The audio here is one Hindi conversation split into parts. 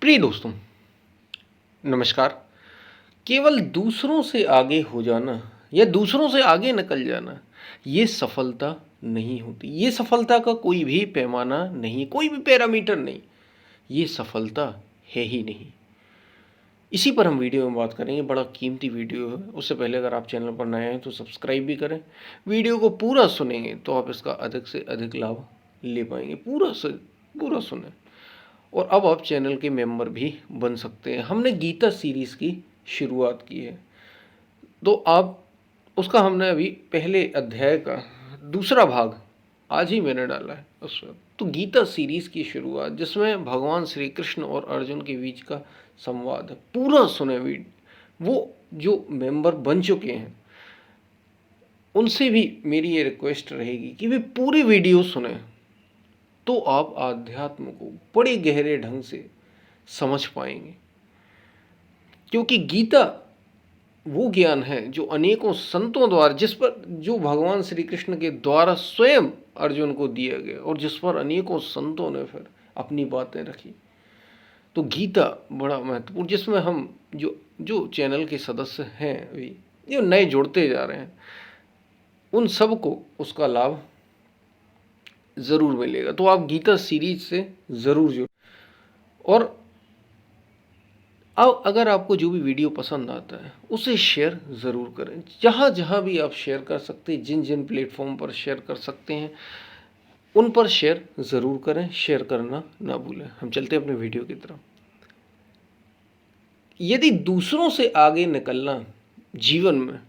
प्रिय दोस्तों, नमस्कार। केवल दूसरों से आगे हो जाना या दूसरों से आगे निकल जाना, ये सफलता नहीं होती। ये सफलता का कोई भी पैमाना नहीं, कोई भी पैरामीटर नहीं। ये सफलता है ही नहीं। इसी पर हम वीडियो में बात करेंगे। बड़ा कीमती वीडियो है। उससे पहले अगर आप चैनल पर नए हैं तो सब्सक्राइब भी करें। वीडियो को पूरा सुनेंगे तो आप इसका अधिक से अधिक लाभ ले पाएंगे। पूरा से पूरा सुने और अब आप चैनल के मेंबर भी बन सकते हैं। हमने गीता सीरीज़ की शुरुआत की है, तो आप उसका हमने अभी पहले अध्याय का दूसरा भाग आज ही मैंने डाला है उसमें। तो गीता सीरीज़ की शुरुआत, जिसमें भगवान श्री कृष्ण और अर्जुन के बीच का संवाद है, पूरा सुने। वो जो मेंबर बन चुके हैं उनसे भी मेरी ये रिक्वेस्ट रहेगी कि वे पूरी वीडियो सुने, तो आप आध्यात्म को बड़े गहरे ढंग से समझ पाएंगे। क्योंकि गीता वो ज्ञान है जो अनेकों संतों द्वारा, जिस पर जो भगवान श्री कृष्ण के द्वारा स्वयं अर्जुन को दिया गया और जिस पर अनेकों संतों ने फिर अपनी बातें रखी। तो गीता बड़ा महत्वपूर्ण, जिसमें हम जो जो चैनल के सदस्य हैं, अभी जो नए जुड़ते जा रहे हैं, उन सब को उसका लाभ ज़रूर मिलेगा। तो आप गीता सीरीज से ज़रूर जुड़ें। और अब अगर आपको जो भी वीडियो पसंद आता है उसे शेयर ज़रूर करें। जहाँ जहाँ भी आप शेयर कर सकते हैं, जिन जिन प्लेटफॉर्म पर शेयर कर सकते हैं, उन पर शेयर ज़रूर करें। शेयर करना ना भूलें। हम चलते हैं अपने वीडियो की तरफ। यदि दूसरों से आगे निकलना जीवन में,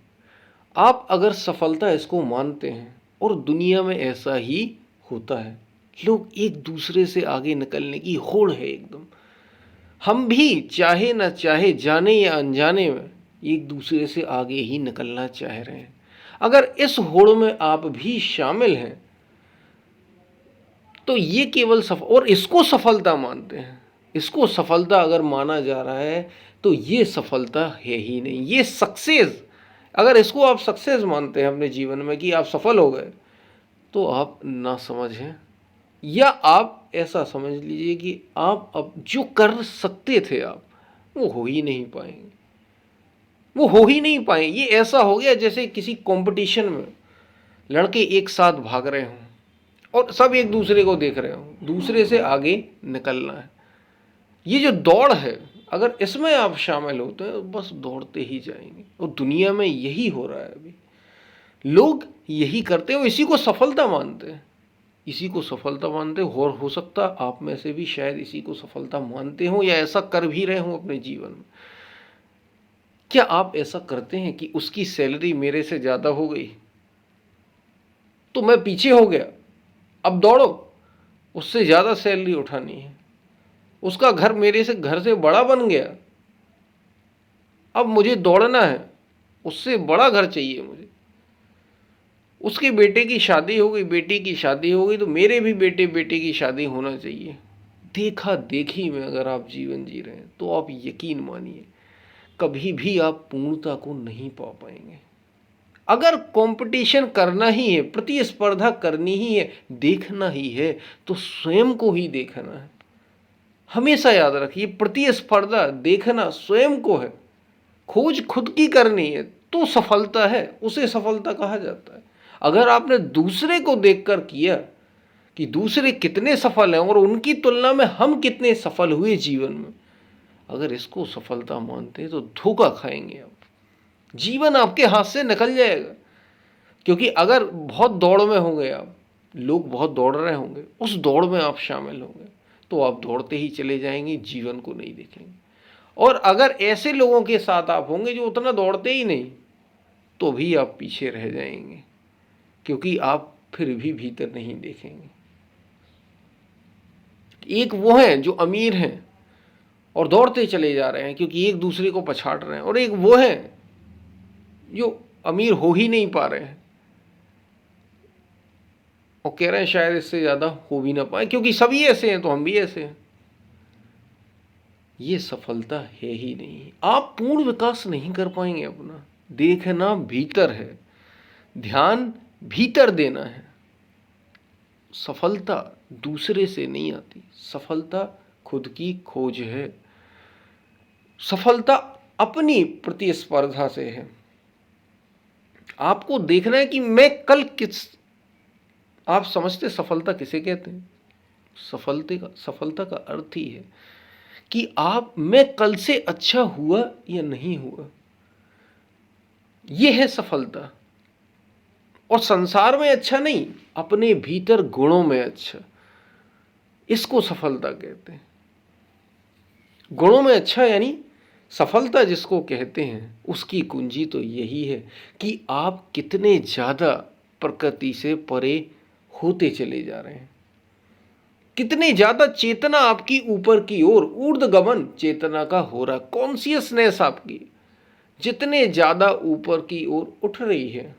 आप अगर सफलता इसको मानते हैं, और दुनिया में ऐसा ही होता है, लोग एक दूसरे से आगे निकलने की होड़ है एकदम। हम भी चाहे ना चाहे, जाने या अनजाने में, एक दूसरे से आगे ही निकलना चाह रहे हैं। अगर इस होड़ में आप भी शामिल हैं तो ये केवल और इसको सफलता मानते हैं। इसको सफलता अगर माना जा रहा है तो ये सफलता है ही नहीं, ये सक्सेस। अगर इसको आप सक्सेस मानते हैं अपने जीवन में कि आप सफल हो गए, तो आप ना समझ हैं, या आप ऐसा समझ लीजिए कि आप अब जो कर सकते थे आप, वो हो ही नहीं पाएंगे। वो हो ही नहीं पाए। ये ऐसा हो गया जैसे किसी कंपटीशन में लड़के एक साथ भाग रहे हों और सब एक दूसरे को देख रहे हों, दूसरे से आगे निकलना है। ये जो दौड़ है, अगर इसमें आप शामिल होते हैं तो बस दौड़ते ही जाएंगे। और दुनिया में यही हो रहा है अभी। लोग यही करते हैं, इसी को सफलता मानते हैं। इसी को सफलता मानते हो। और हो सकता आप में से भी शायद इसी को सफलता मानते हो या ऐसा कर भी रहे हो अपने जीवन में। क्या आप ऐसा करते हैं कि उसकी सैलरी मेरे से ज़्यादा हो गई तो मैं पीछे हो गया, अब दौड़ो, उससे ज़्यादा सैलरी उठानी है। उसका घर मेरे से घर से बड़ा बन गया, अब मुझे दौड़ना है, उससे बड़ा घर चाहिए मुझे। उसके बेटे की शादी हो गई, बेटी की शादी हो गई, तो मेरे भी बेटे बेटी की शादी होना चाहिए। देखा देखी में अगर आप जीवन जी रहे हैं तो आप यकीन मानिए कभी भी आप पूर्णता को नहीं पा पाएंगे। अगर कंपटीशन करना ही है, प्रतिस्पर्धा करनी ही है, देखना ही है, तो स्वयं को ही देखना है। हमेशा याद रखिए, प्रतिस्पर्धा देखना स्वयं को है। खोज खुद की करनी है तो सफलता है, उसे सफलता कहा जाता है। अगर आपने दूसरे को देखकर किया कि दूसरे कितने सफल हैं और उनकी तुलना में हम कितने सफल हुए जीवन में, अगर इसको सफलता मानते हैं तो धोखा खाएंगे आप। जीवन आपके हाथ से निकल जाएगा। क्योंकि अगर बहुत दौड़ में होंगे आप, लोग बहुत दौड़ रहे होंगे, उस दौड़ में आप शामिल होंगे, तो आप दौड़ते ही चले जाएंगे, जीवन को नहीं देखेंगे। और अगर ऐसे लोगों के साथ आप होंगे जो उतना दौड़ते ही नहीं, तो भी आप पीछे रह जाएंगे, क्योंकि आप फिर भी भीतर नहीं देखेंगे। एक वो हैं जो अमीर हैं और दौड़ते चले जा रहे हैं क्योंकि एक दूसरे को पछाड़ रहे हैं, और एक वो हैं जो अमीर हो ही नहीं पा रहे हैं और कह रहे हैं शायद इससे ज़्यादा हो भी ना पाए, क्योंकि सभी ऐसे हैं तो हम भी ऐसे हैं। ये सफलता है ही नहीं। आप पूर्ण विकास नहीं कर पाएंगे अपना। देखना भीतर है, ध्यान भीतर देना है। सफलता दूसरे से नहीं आती, सफलता खुद की खोज है। सफलता अपनी प्रतिस्पर्धा से है। आपको देखना है कि मैं कल किस, आप समझते सफलता किसे कहते हैं? सफलता का अर्थ ही है कि मैं कल से अच्छा हुआ या नहीं हुआ, यह है सफलता। और संसार में अच्छा नहीं, अपने भीतर गुणों में अच्छा, इसको सफलता कहते हैं। गुणों में अच्छा यानी सफलता जिसको कहते हैं, उसकी कुंजी तो यही है कि आप कितने ज़्यादा प्रकृति से परे होते चले जा रहे हैं, कितने ज़्यादा चेतना आपकी ऊपर की ओर ऊर्ध्वगमन चेतना का हो रहा, कॉन्शियसनेस आपकी जितने ज़्यादा ऊपर की ओर उठ रही है,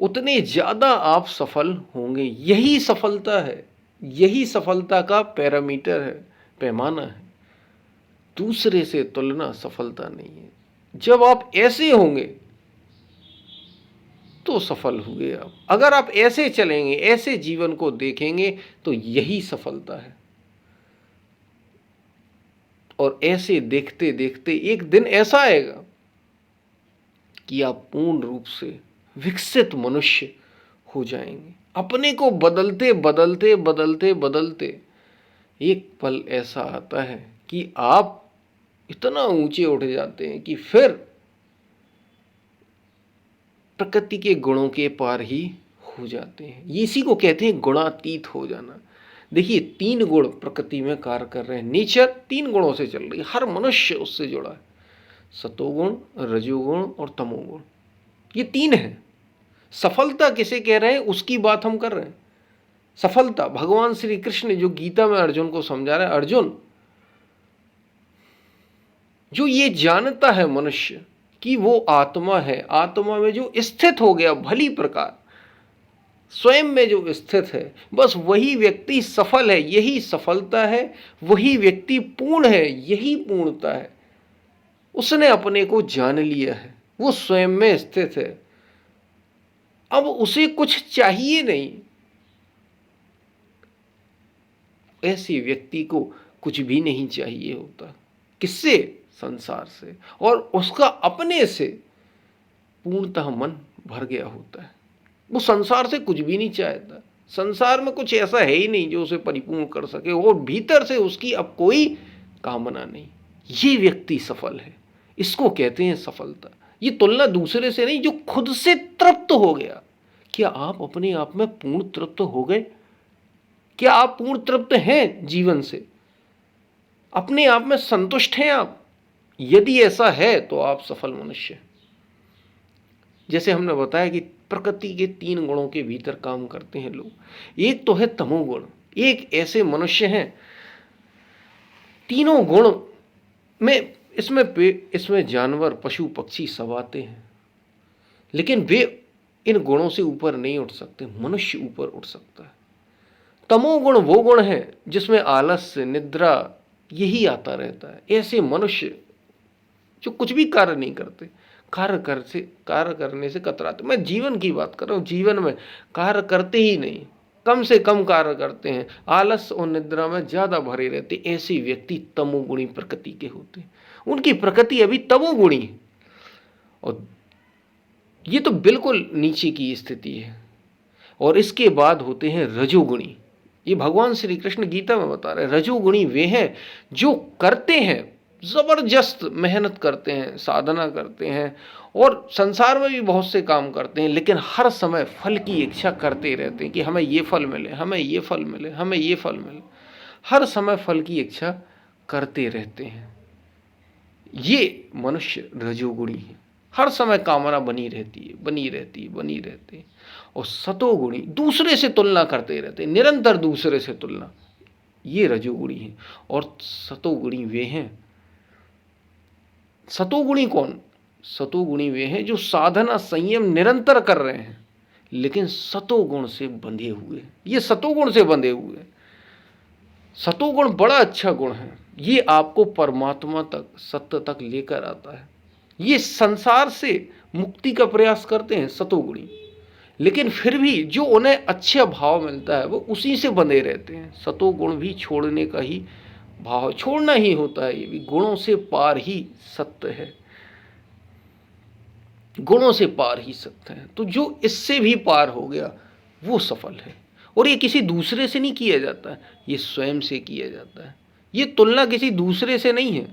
उतने ज़्यादा आप सफल होंगे। यही सफलता है, यही सफलता का पैरामीटर है, पैमाना है। दूसरे से तुलना सफलता नहीं है। जब आप ऐसे होंगे तो सफल हुए आप। अगर आप ऐसे चलेंगे, ऐसे जीवन को देखेंगे, तो यही सफलता है। और ऐसे देखते देखते एक दिन ऐसा आएगा कि आप पूर्ण रूप से विकसित मनुष्य हो जाएंगे। अपने को बदलते बदलते बदलते बदलते एक पल ऐसा आता है कि आप इतना ऊंचे उठ जाते हैं कि फिर प्रकृति के गुणों के पार ही हो जाते हैं। इसी को कहते हैं गुणातीत हो जाना। देखिए, 3 गुण प्रकृति में कार्य कर रहे हैं। नेचर 3 गुणों से चल रही है, हर मनुष्य उससे जुड़ा है। सतोगुण, रजोगुण और तमोगुण, ये 3 हैं। सफलता किसे कह रहे हैं उसकी बात हम कर रहे हैं। सफलता भगवान श्री कृष्ण जो गीता में अर्जुन को समझा रहे हैं, अर्जुन जो ये जानता है मनुष्य कि वो आत्मा है, आत्मा में जो स्थित हो गया भली प्रकार, स्वयं में जो स्थित है, बस वही व्यक्ति सफल है। यही सफलता है। वही व्यक्ति पूर्ण है, यही पूर्णता है। उसने अपने को जान लिया है, वो स्वयं में स्थित है। अब उसे कुछ चाहिए नहीं। ऐसे व्यक्ति को कुछ भी नहीं चाहिए होता। किससे? संसार से। और उसका अपने से पूर्णतः मन भर गया होता है। वो संसार से कुछ भी नहीं चाहता। संसार में कुछ ऐसा है ही नहीं जो उसे परिपूर्ण कर सके, और भीतर से उसकी अब कोई कामना नहीं। ये व्यक्ति सफल है, इसको कहते हैं सफलता। ये तुलना दूसरे से नहीं, जो खुद से तृप्त हो गया। क्या आप अपने आप में पूर्ण तृप्त हो गए? क्या आप पूर्ण तृप्त हैं जीवन से? अपने आप में संतुष्ट हैं आप? यदि ऐसा है तो आप सफल मनुष्य हैं। जैसे हमने बताया कि प्रकृति के 3 गुणों के भीतर काम करते हैं लोग। एक तो है तमोगुण। एक ऐसे मनुष्य हैं, तीनों गुण में इसमें जानवर, पशु, पक्षी सब आते हैं, लेकिन वे इन गुणों से ऊपर नहीं उठ सकते। मनुष्य ऊपर उठ सकता है। तमोगुण वो गुण है जिसमें आलस्य, निद्रा यही आता रहता है। ऐसे मनुष्य जो कुछ भी कार्य नहीं करते, कार्य करने से कतराते। मैं जीवन की बात कर रहा हूँ। जीवन में कार्य करते ही नहीं, कम से कम कार्य करते हैं, आलस और निद्रा में ज़्यादा भरे रहते। ऐसे व्यक्ति तमोगुणी प्रकृति के होते हैं। उनकी प्रकृति अभी तमोगुणी है, और ये तो बिल्कुल नीचे की स्थिति है। और इसके बाद होते हैं रजोगुणी। ये भगवान श्री कृष्ण गीता में बता रहे हैं। रजोगुणी वे हैं जो करते हैं, जबरदस्त मेहनत करते हैं, साधना करते हैं, और संसार में भी बहुत से काम करते हैं, लेकिन हर समय फल की इच्छा करते रहते हैं कि हमें ये फल मिले, हमें ये फल मिले, हमें ये फल मिले। हर समय फल की इच्छा करते रहते हैं। ये मनुष्य रजोगुणी है। हर समय कामना बनी रहती है, बनी रहती है, बनी रहती है। और सतोगुणी दूसरे से तुलना करते रहते हैं, निरंतर दूसरे से तुलना, ये रजोगुणी है। और सतोगुणी वे हैं, सतोगुणी कौन? सतोगुणी वे हैं जो साधना संयम निरंतर कर रहे हैं, लेकिन सतोगुण से बंधे हुए। ये सतोगुण से बंधे हुए। सतोगुण बड़ा अच्छा गुण है। ये आपको परमात्मा तक, सत्य तक लेकर आता है। ये संसार से मुक्ति का प्रयास करते हैं सतोगुणी, लेकिन फिर भी जो उन्हें अच्छा भाव मिलता है वो उसी से बंधे रहते हैं। सतोगुण भी छोड़ने का ही भाव छोड़ना ही होता है। ये भी गुणों से पार ही सत्य है, गुणों से पार ही सत्य है। तो जो इससे भी पार हो गया वो सफल है। और ये किसी दूसरे से नहीं किया जाता है, ये स्वयं से किया जाता है। ये तुलना किसी दूसरे से नहीं है,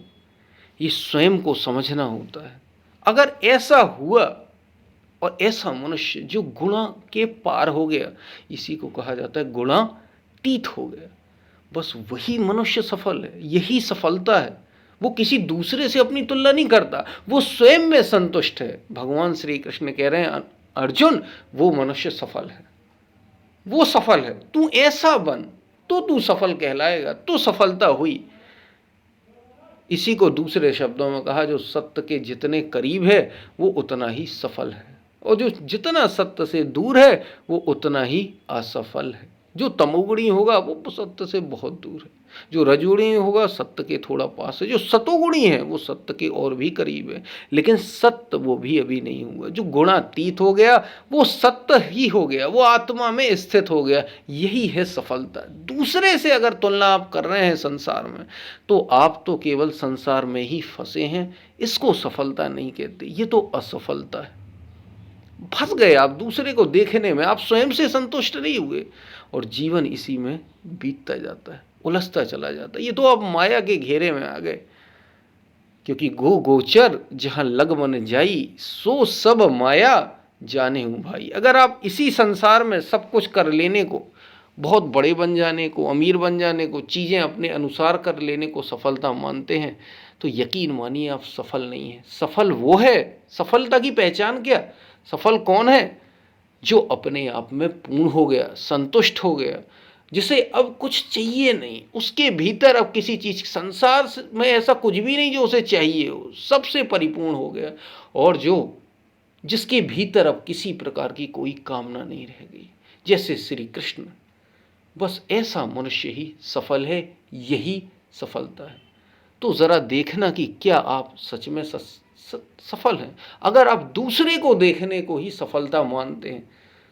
ये स्वयं को समझना होता है। अगर ऐसा हुआ और ऐसा मनुष्य जो गुणा के पार हो गया, इसी को कहा जाता है गुणातीत हो गया, बस वही मनुष्य सफल है। यही सफलता है। वो किसी दूसरे से अपनी तुलना नहीं करता, वो स्वयं में संतुष्ट है। भगवान श्री कृष्ण कह रहे हैं अर्जुन, वो मनुष्य सफल है, वो सफल है। तू ऐसा बन तो तू सफल कहलाएगा, तो सफलता हुई। इसी को दूसरे शब्दों में कहा, जो सत्य के जितने करीब है वो उतना ही सफल है, और जो जितना सत्य से दूर है वो उतना ही असफल है। जो तमोगुणी होगा वो सत्य से बहुत दूर है, जो रजोगुणी होगा सत्य के थोड़ा पास है, जो सतोगुणी है वो सत्य के और भी करीब है, लेकिन सत्य वो भी अभी नहीं हुआ। जो गुणातीत हो गया वो सत्य ही हो गया, वो आत्मा में स्थित हो गया। यही है सफलता। दूसरे से अगर तुलना आप कर रहे हैं संसार में, तो आप तो केवल संसार में ही फंसे हैं। इसको सफलता नहीं कहते, ये तो असफलता है। फंस गए आप दूसरे को देखने में, आप स्वयं से संतुष्ट नहीं हुए, और जीवन इसी में बीतता जाता है, उलझता चला जाता है। ये तो आप माया के घेरे में आ गए, क्योंकि गोचर जहां लग मन जाई, सो सब माया जाने हूं भाई। अगर आप इसी संसार में सब कुछ कर लेने को, बहुत बड़े बन जाने को, अमीर बन जाने को, चीज़ें अपने अनुसार कर लेने को सफलता मानते हैं, तो यकीन मानिए आप सफल नहीं है। सफल वो है, सफलता की पहचान क्या, सफल कौन है, जो अपने आप में पूर्ण हो गया, संतुष्ट हो गया, जिसे अब कुछ चाहिए नहीं, उसके भीतर अब किसी चीज, संसार में ऐसा कुछ भी नहीं जो उसे चाहिए हो, सबसे परिपूर्ण हो गया, और जो जिसके भीतर अब किसी प्रकार की कोई कामना नहीं रह गई, जैसे श्री कृष्ण। बस ऐसा मनुष्य ही सफल है, यही सफलता है। तो जरा देखना कि क्या आप सच में सफल हैं। अगर आप दूसरे को देखने को ही सफलता मानते हैं,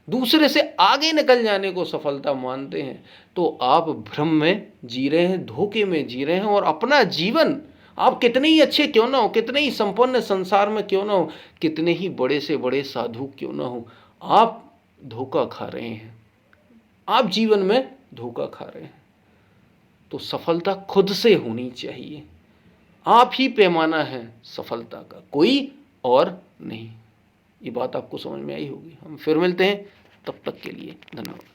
दूसरे से आगे निकल जाने को सफलता मानते हैं, तो आप भ्रम में जी रहे हैं, धोखे में जी रहे हैं, और अपना जीवन, आप कितने ही अच्छे क्यों ना हो, कितने ही संपन्न संसार में क्यों ना हो, कितने ही बड़े से बड़े साधु क्यों ना हो, आप धोखा खा रहे हैं, आप जीवन में धोखा खा रहे हैं। तो सफलता खुद से होनी चाहिए। आप ही पैमाना है सफलता का, कोई और नहीं। ये बात आपको समझ में आई होगी। हम फिर मिलते हैं, तब तक के लिए धन्यवाद।